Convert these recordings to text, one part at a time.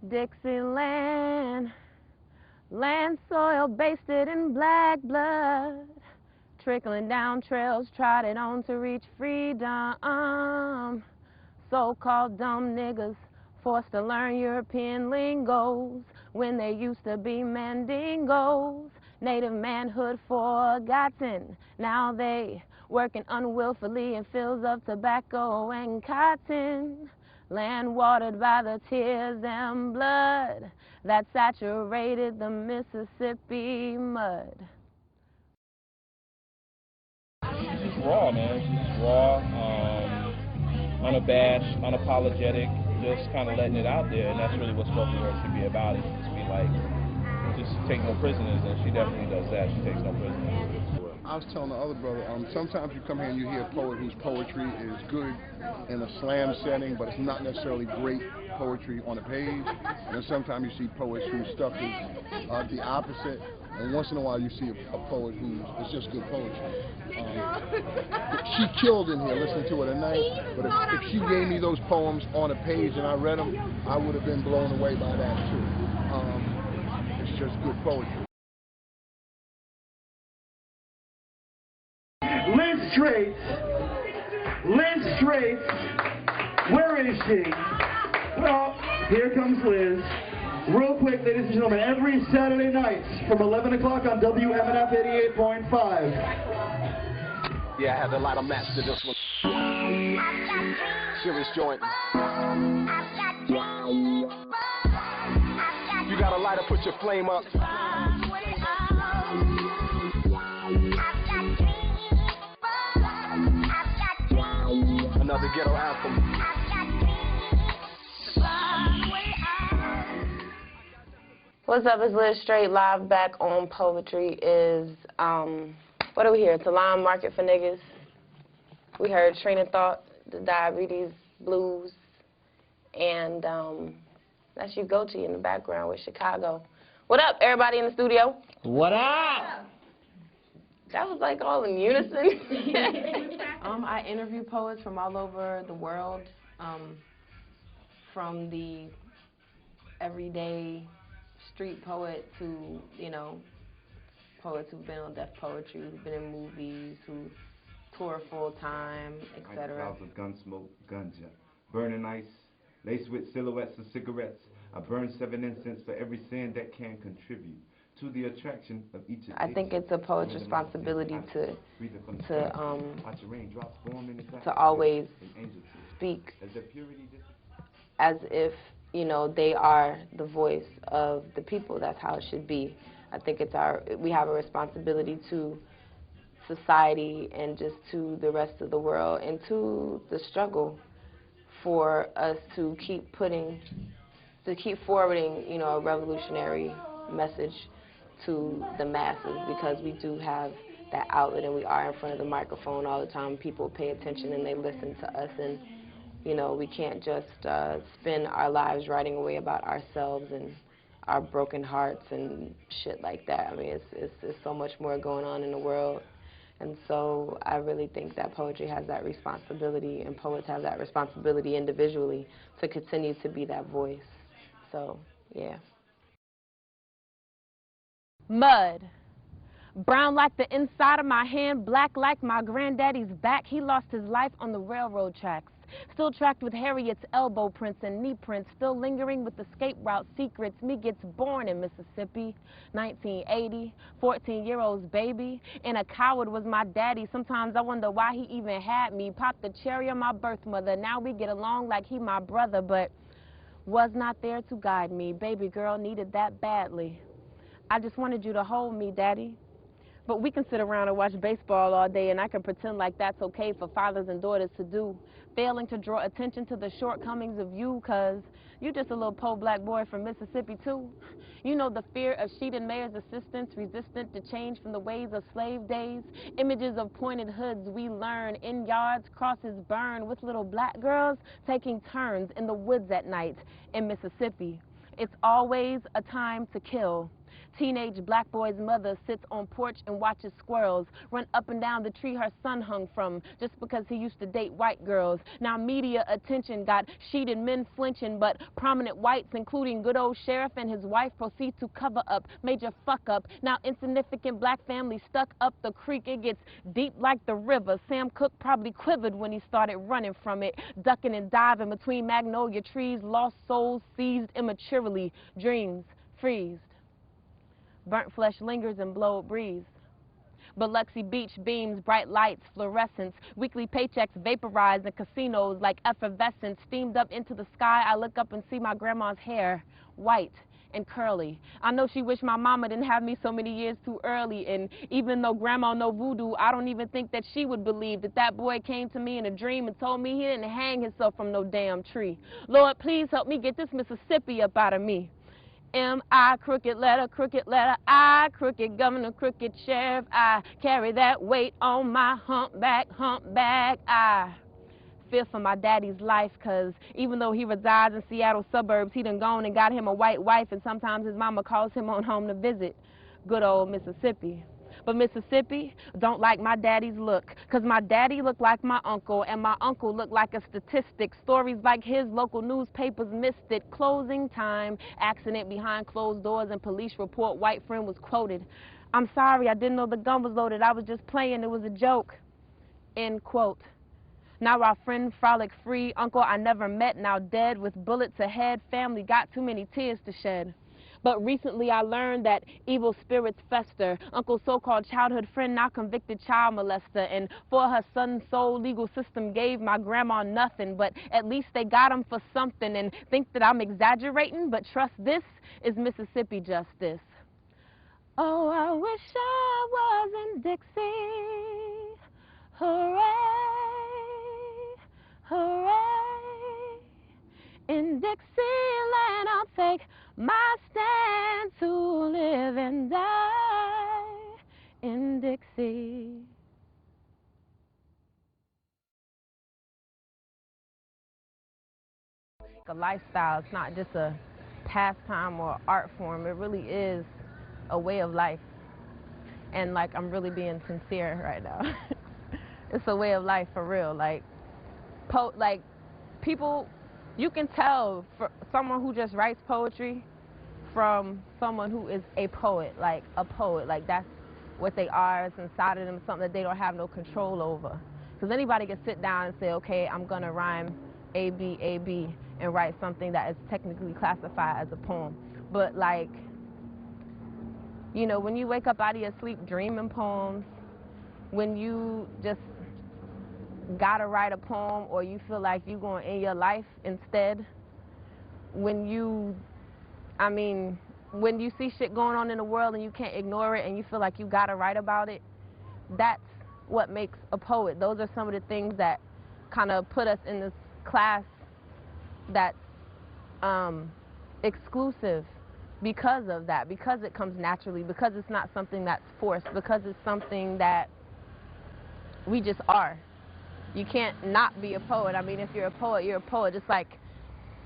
Dixieland, land soil basted in black blood, trickling down trails trodden on to reach freedom. So-called dumb niggas forced to learn European lingos when they used to be mandingos. Native manhood forgotten, now they working unwillfully in fields of tobacco and cotton. Land watered by the tears and blood that saturated the Mississippi mud. She's raw, man. She's raw, unabashed, unapologetic, just kind of letting it out there, and that's really what spoken word should be about. It should be like, just take no prisoners, and she definitely does that. She takes no prisoners. I was telling the other brother, sometimes you come here and you hear a poet whose poetry is good in a slam setting, but it's not necessarily great poetry on a page. And then sometimes you see poets whose stuff is the opposite. And once in a while you see a poet who is just good poetry. She killed in here listening to it at night, but if she gave me those poems on a page and I read them, I would have been blown away by that too. It's just good poetry. Lizz Straight, Lizz Straight, where is she? Well, here comes Liz. Real quick, ladies and gentlemen, every Saturday night from 11 o'clock on WMNF 88.5. Yeah, I had to light a match to this one. Serious joint. You got a lighter, put your flame up. Another ghetto anthem. What's up, it's Lizz Straight, live back on Poetry is, what are we here? It's a Lime Market for Niggas. We heard Train of Thought, the Diabetes Blues, and that's You Go To in the background with Chicago. What up, everybody in the studio? What up? That was like all in unison. I interview poets from all over the world, from the everyday street poet to, you know, poets who've been on Def Poetry, who've been in movies, who tour full time, etc. Clouds of gun smoke, ganja, burning ice, laced with silhouettes of cigarettes. I burn 7 incense for every sin that can contribute to the attraction of each. I think it's a poet's responsibility to always speak as if, you know, they are the voice of the people. That's how it should be. I think we have a responsibility to society and just to the rest of the world and to the struggle for us to keep forwarding, you know, a revolutionary message to the masses, because we do have that outlet and we are in front of the microphone all the time. People pay attention and they listen to us, and you know, we can't just spend our lives writing away about ourselves and our broken hearts and shit like that. I mean, it's so much more going on in the world. And so I really think that poetry has that responsibility, and poets have that responsibility individually to continue to be that voice. So, yeah. Mud. Brown like the inside of my hand, black like my granddaddy's back. He lost his life on the railroad tracks. Still tracked with Harriet's elbow prints and knee prints, still lingering with escape route secrets. Me gets born in Mississippi, 1980, 14-year-old's baby, and a coward was my daddy. Sometimes I wonder why he even had me. Popped the cherry on my birth mother. Now we get along like he my brother, but was not there to guide me. Baby girl needed that badly. I just wanted you to hold me, daddy. But we can sit around and watch baseball all day, and I can pretend like that's okay for fathers and daughters to do, failing to draw attention to the shortcomings of you, cause you just a little poor black boy from Mississippi too. You know the fear of Sheet and Mayor's assistance, resistant to change from the ways of slave days. Images of pointed hoods we learn, in yards crosses burn, with little black girls taking turns in the woods at night in Mississippi. It's always a time to kill. Teenage black boy's mother sits on porch and watches squirrels run up and down the tree her son hung from just because he used to date white girls. Now media attention got sheeted men flinching, but prominent whites, including good old sheriff and his wife, proceed to cover up major fuck up. Now insignificant black family stuck up the creek. It gets deep like the river. Sam Cooke probably quivered when he started running from it, ducking and diving between magnolia trees, lost souls seized immaturely, dreams freezed. Burnt flesh lingers in blowed breeze. Biloxi Beach beams, bright lights, fluorescence, weekly paychecks vaporized in casinos like effervescence. Steamed up into the sky, I look up and see my grandma's hair, white and curly. I know she wished my mama didn't have me so many years too early, and even though grandma know voodoo, I don't even think that she would believe that that boy came to me in a dream and told me he didn't hang himself from no damn tree. Lord, please help me get this Mississippi up out of me. M-I, crooked letter I, crooked governor, crooked sheriff, I carry that weight on my humpback, I fear for my daddy's life, cause even though he resides in Seattle suburbs, he done gone and got him a white wife, and sometimes his mama calls him on home to visit. Good old Mississippi. But Mississippi don't like my daddy's look, cause my daddy looked like my uncle, and my uncle looked like a statistic. Stories like his, local newspapers missed it. Closing time, accident behind closed doors, and police report, white friend was quoted. I'm sorry, I didn't know the gun was loaded, I was just playing, it was a joke. End quote. Now our friend frolic free, uncle I never met, now dead with bullets ahead. Family got too many tears to shed. But recently I learned that evil spirits fester. Uncle's so-called childhood friend, now convicted child molester. And for her son's soul, legal system gave my grandma nothing. But at least they got him for something, and think that I'm exaggerating. But trust, this is Mississippi justice. Oh, I wish I was in Dixie. Hooray, hooray. In Dixieland I'll take my stand to live and die in Dixie. A lifestyle, it's not just a pastime or art form, it really is a way of life. And like, I'm really being sincere right now. It's a way of life for real. Like people, you can tell for someone who just writes poetry from someone who is a poet, like that's what they are. It's inside of them, something that they don't have no control over. Because anybody can sit down and say, okay, I'm gonna rhyme A, B, A, B, and write something that is technically classified as a poem. But like, you know, when you wake up out of your sleep dreaming poems, when you just gotta write a poem, or you feel like you're going to end your life instead, when you see shit going on in the world and you can't ignore it and you feel like you gotta write about it, that's what makes a poet. Those are some of the things that kind of put us in this class that's exclusive because of that, because it comes naturally, because it's not something that's forced, because it's something that we just are. You can't not be a poet. I mean, if you're a poet, you're a poet. Just like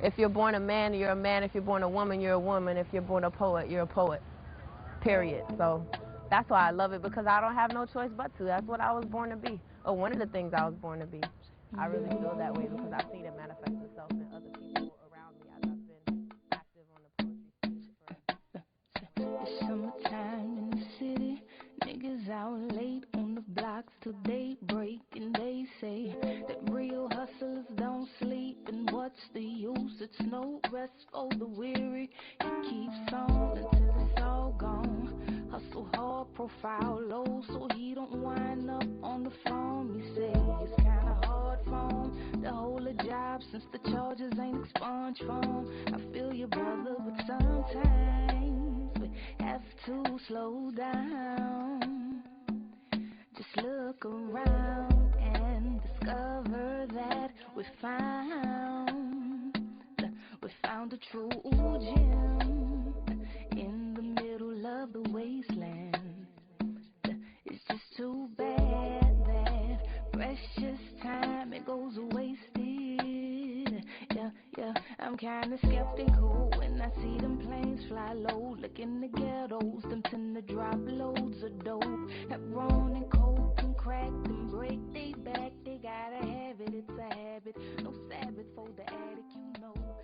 if you're born a man, you're a man. If you're born a woman, you're a woman. If you're born a poet, you're a poet. Period. So that's why I love it, because I don't have no choice but to. That's what I was born to be. Or one of the things I was born to be. I really feel that way because I've seen it manifest itself in other people around me as I've been active on the poetry stage for. It's summertime in the city. Niggas out late on the blocks till daybreak, and they say that real hustlers don't sleep, and what's the use? It's no rest for the weary. It keeps on until it's all gone. Hustle hard, profile low, so he don't wind up on the phone. You say it's kinda hard for him to hold a job since the charges ain't expunged from. I feel you, brother, but sometimes we have to slow down. Just look around and discover that we found a true gem in the middle of the wasteland. It's just too bad that precious time it goes wasted. Yeah, I'm kinda skeptical when I see them planes fly low. Look in the ghettos, them tend to drop loads of dope. That Ron and Coke and crack them break they back. They gotta have it, it's a habit. No Sabbath for the addict, you know.